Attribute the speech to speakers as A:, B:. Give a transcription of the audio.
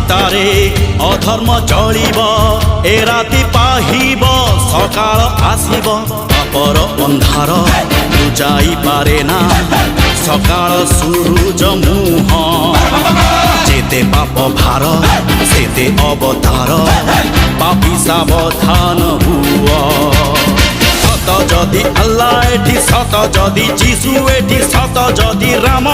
A: ভিতারে অধর্ম চলিব এ রাতি পাহিব সকাল আসিব পাপর ଅନ୍ଧାର বুঝাই পারে না সকাল সূরজ মুহ যেতে পাপ ভার সেতে অবতার পাপি সাবধান হুয় সত যদি আল্লাহ এটি সত যদি যিশু এটি সত যদি রাম